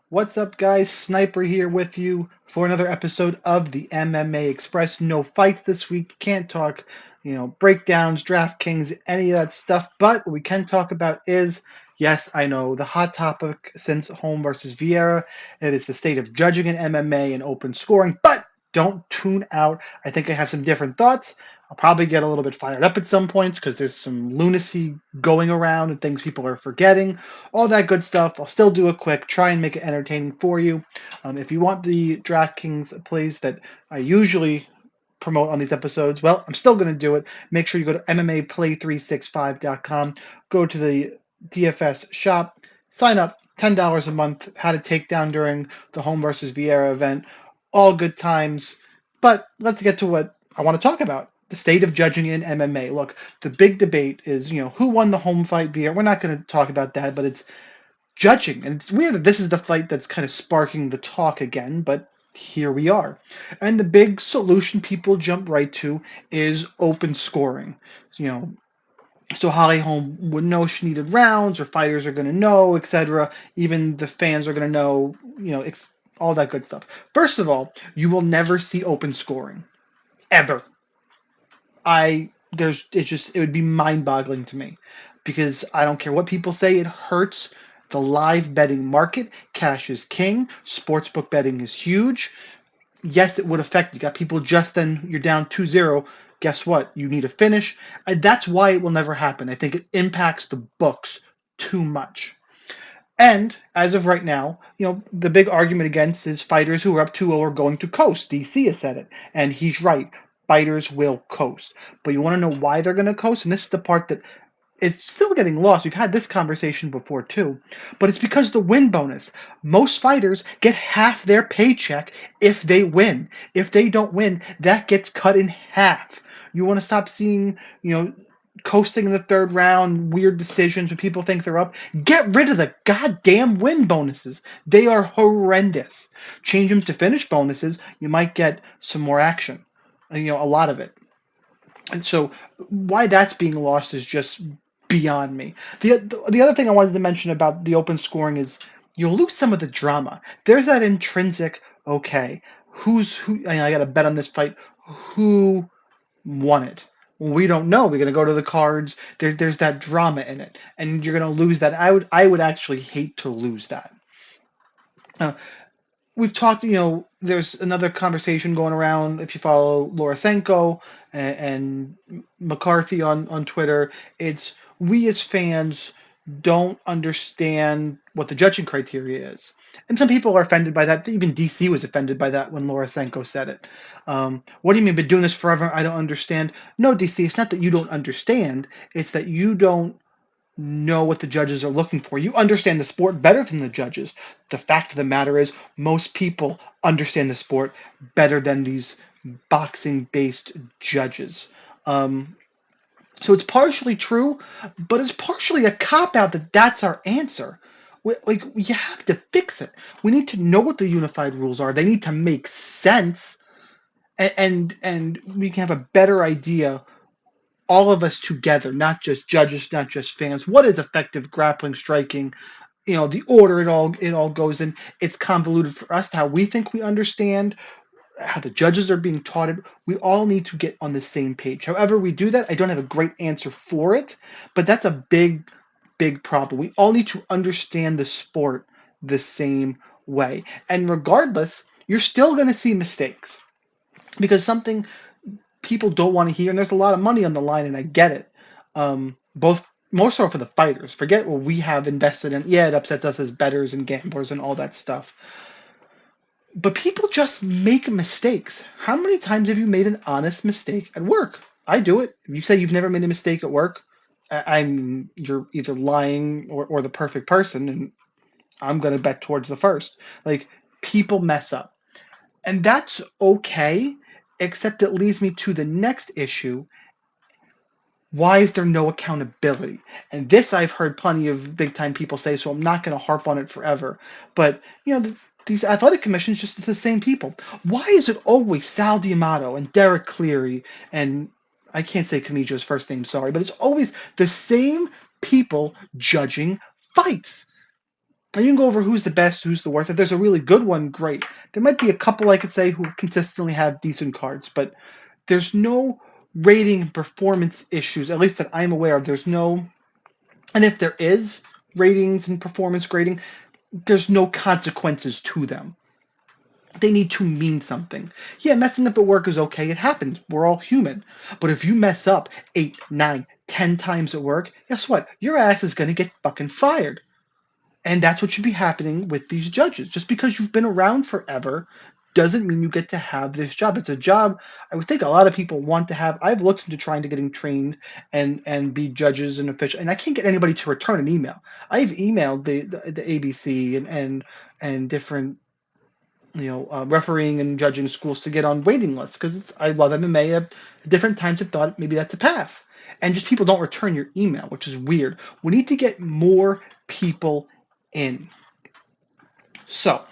What's up, guys? Sniper here with you for another episode of the MMA Express. No fights this week. Can't talk, breakdowns, DraftKings, any of that stuff. But what we can talk about is, yes, I know, the hot topic since Holm versus Vieira. It is the state of judging in MMA and open scoring. But don't tune out. I think I have some different thoughts. I'll probably get a little bit fired up at some points because there's some lunacy going around and things people are forgetting, all that good stuff. I'll still do it quick, try and make it entertaining for you. If you want the DraftKings plays that I usually promote on these episodes, well, I'm still going to do it. Make sure you go to MMAPlay365.com, go to the DFS shop, sign up, $10 a month, had a takedown during the Holm versus Vieira event. All good times. But let's get to what I want to talk about. The state of judging in MMA. Look, the big debate is, who won the Holm fight beer. We're not going to talk about that, but it's judging. And it's weird that this is the fight that's kind of sparking the talk again, but here we are. And the big solution people jump right to is open scoring. You know, so Holly Holm would know she needed rounds, or fighters are going to know, etc. Even the fans are going to know, all that good stuff. First of all, you will never see open scoring ever. It would be mind-boggling to me because I don't care what people say, it hurts the live betting market. Cash is king. Sportsbook betting is huge. Yes, it would affect you. Got people just then you're down 2-0. Guess what? You need a finish. That's why it will never happen. I think it impacts the books too much. And as of right now, the big argument against is fighters who are up 2-0 are going to coast. DC has said it, and he's right. Fighters will coast. But you want to know why they're going to coast? And this is the part that it's still getting lost. We've had this conversation before too. But it's because the win bonus. Most fighters get half their paycheck if they win. If they don't win, that gets cut in half. You want to stop seeing, coasting in the third round, weird decisions when people think they're up. Get rid of the goddamn win bonuses. They are horrendous. Change them to finish bonuses. You might get some more action. A lot of it. And so why that's being lost is just beyond me. The other thing I wanted to mention about the open scoring is you'll lose some of the drama. There's that intrinsic, okay, who's who, I got to bet on this fight. Who won it? Well, we don't know. We're gonna go to the cards. There's that drama in it, and you're gonna lose that. I would actually hate to lose that. Uh, we've talked. There's another conversation going around. If you follow Lorisenko and McCarthy on Twitter, it's we as fans don't understand what the judging criteria is. And some people are offended by that. Even DC was offended by that when Lorisenko said it. What do you mean, been doing this forever? I don't understand. No, DC, it's not that you don't understand. It's that you don't know what the judges are looking for. You understand the sport better than the judges. The fact of the matter is, most people understand the sport better than these boxing-based judges. So it's partially true, but it's partially a cop out that that's our answer. We have to fix it. We need to know what the unified rules are. They need to make sense, and we can have a better idea, all of us together, not just judges, not just fans. What is effective grappling, striking? The order it all goes in. It's convoluted for us how we think we understand, how the judges are being taught it. We all need to get on the same page. However we do that, I don't have a great answer for it, but that's a big, big problem. We all need to understand the sport the same way. And regardless, you're still going to see mistakes because something people don't want to hear, and there's a lot of money on the line, and I get it. Both more so for the fighters. Forget what we have invested in. Yeah, it upsets us as bettors and gamblers and all that stuff. But people just make mistakes. How many times have you made an honest mistake at work? I do it. If you say you've never made a mistake at work, you're either lying or the perfect person, and I'm gonna bet towards the first. Like, people mess up. And that's okay, except it leads me to the next issue. Why is there no accountability? And this I've heard plenty of big time people say, so I'm not going to harp on it forever. But, these athletic commissions just the same people. Why is it always Sal D'Amato and Derek Cleary and I can't say Kamijo's first name, sorry, but it's always the same people judging fights. And you can go over who's the best, who's the worst. If there's a really good one, great. There might be a couple I could say who consistently have decent cards, but there's no rating and performance issues, at least that I'm aware of. There's no, and if there is ratings and performance grading, there's no consequences to them. They need to mean something. Yeah, messing up at work is okay. It happens. We're all human. But if you mess up 8, 9, 10 times at work, guess what? Your ass is going to get fucking fired. And that's what should be happening with these judges. Just because you've been around forever doesn't mean you get to have this job. It's a job I would think a lot of people want to have. I've looked into trying to getting trained and be judges and official, and I can't get anybody to return an email. I've emailed the ABC and different refereeing and judging schools to get on waiting lists because I love MMA. At different times I've thought maybe that's a path. And just people don't return your email, which is weird. We need to get more people in. So,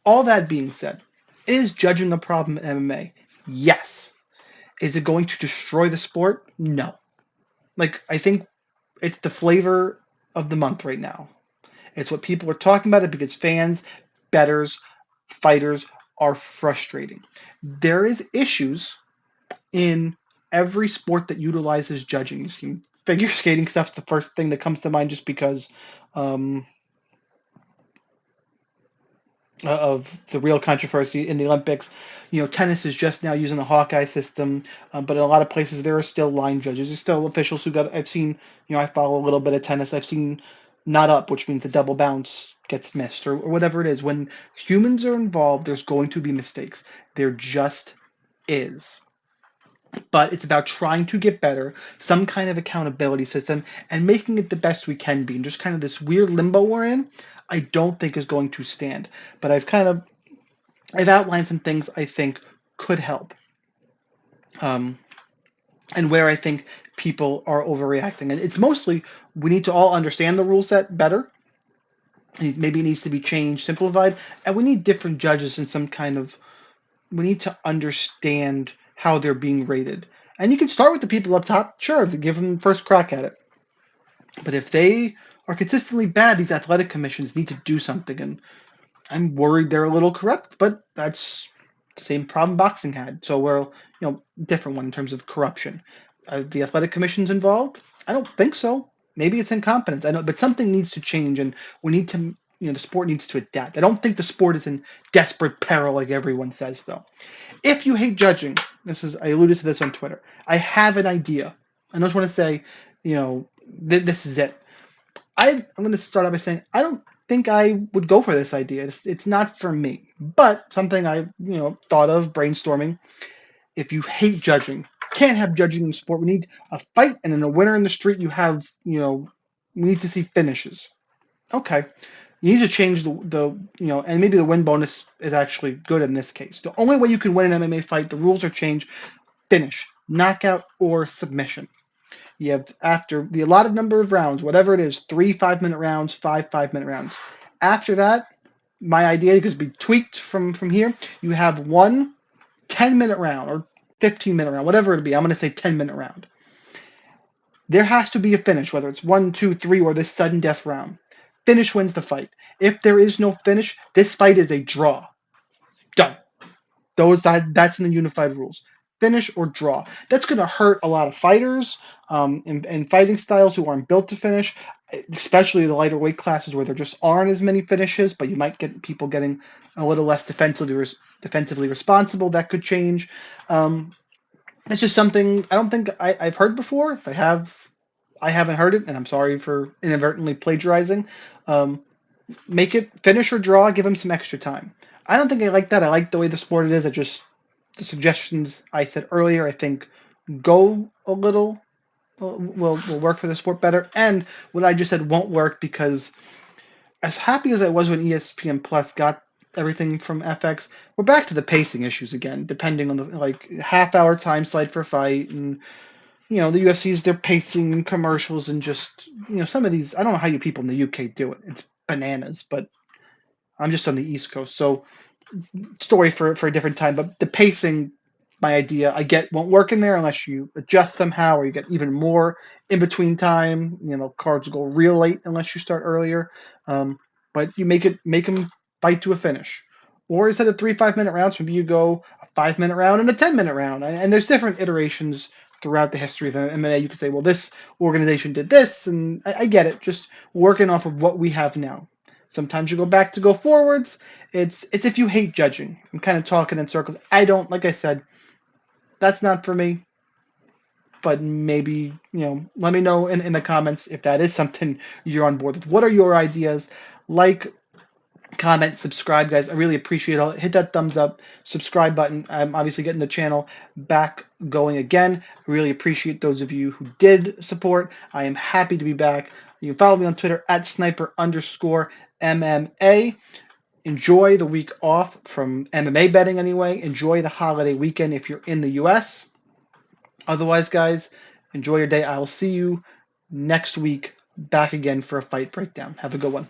all that being said, is judging a problem in MMA? Yes. Is it going to destroy the sport? No. Like, I think it's the flavor of the month right now. It's what people are talking about it because fans, bettors, fighters are frustrating. There is issues in every sport that utilizes judging. You see, figure skating stuff's the first thing that comes to mind just because um, of the real controversy in the Olympics. Tennis is just now using the Hawkeye system, but in a lot of places there are still line judges. There's still officials who got. I've seen. I follow a little bit of tennis. I've seen not up, which means the double bounce gets missed or whatever it is. When humans are involved, there's going to be mistakes. There just is. But it's about trying to get better, some kind of accountability system, and making it the best we can be. And just kind of this weird limbo we're in, I don't think is going to stand. But I've outlined some things I think could help, um, and where I think people are overreacting. And it's mostly we need to all understand the rule set better. Maybe it needs to be changed, simplified, and we need different judges and some kind of. We need to understand how they're being rated. And you can start with the people up top, sure, give them first crack at it. But if they are consistently bad, these athletic commissions need to do something. And I'm worried they're a little corrupt, but that's the same problem boxing had. So we're, different one in terms of corruption. Are the athletic commissions involved? I don't think so. Maybe it's incompetence. I know, but something needs to change, and we need to, the sport needs to adapt. I don't think the sport is in desperate peril like everyone says, though. If you hate judging, I alluded to this on Twitter. I have an idea. I just want to say, this is it. I'm going to start out by saying I don't think I would go for this idea. It's not for me, but something I thought of brainstorming. If you hate judging, can't have judging in sport. We need a fight, and then a winner in the street. We need to see finishes. Okay, you need to change and maybe the win bonus is actually good in this case. The only way you can win an MMA fight, the rules are changed: finish, knockout, or submission. You have after the allotted number of rounds, whatever it is, 3 5-minute rounds, 5 5-minute rounds. After that, my idea could be tweaked from here. You have one 10-minute round or 15-minute round, whatever it be. I'm going to say 10-minute round. There has to be a finish, whether it's 1, 2, 3, or this sudden death round. Finish wins the fight. If there is no finish, this fight is a draw. Done. That's in the unified rules. Finish or draw. That's going to hurt a lot of fighters and fighting styles who aren't built to finish, especially the lighter weight classes where there just aren't as many finishes, but you might get people getting a little less defensively responsible. That could change. It's just something I don't think I've heard before. If I have, I haven't heard it, and I'm sorry for inadvertently plagiarizing. Um, Make it finish or draw, give him some extra time. I don't think I like that. I like the way the sport it is. The suggestions I said earlier, I think go a little will work for the sport better. And what I just said won't work because as happy as I was when ESPN Plus got everything from FX, we're back to the pacing issues again, depending on the half hour time slide for fight and the UFC's their pacing commercials and just some of these I don't know how you people in the UK do it. It's bananas, but I'm just on the East Coast, so story for a different time. But the pacing, my idea, I get won't work in there unless you adjust somehow, or you get even more in between time. Cards go real late unless you start earlier. But you make them fight to a finish. Or instead of 3 5-minute rounds, maybe you go a 5-minute round and a 10-minute round. And there's different iterations throughout the history of MMA. You could say, well, this organization did this, and I get it. Just working off of what we have now. Sometimes you go back to go forwards. It's if you hate judging. I'm kind of talking in circles. I don't, like I said, that's not for me. But maybe, let me know in the comments if that is something you're on board with. What are your ideas? Like, comment, subscribe, guys. I really appreciate it. Hit that thumbs up, subscribe button. I'm obviously getting the channel back going again. I really appreciate those of you who did support. I am happy to be back. You can follow me on Twitter at sniper_MMA. Enjoy the week off from MMA betting anyway. Enjoy the holiday weekend if you're in the US. Otherwise, guys, enjoy your day. I will see you next week back again for a fight breakdown. Have a good one.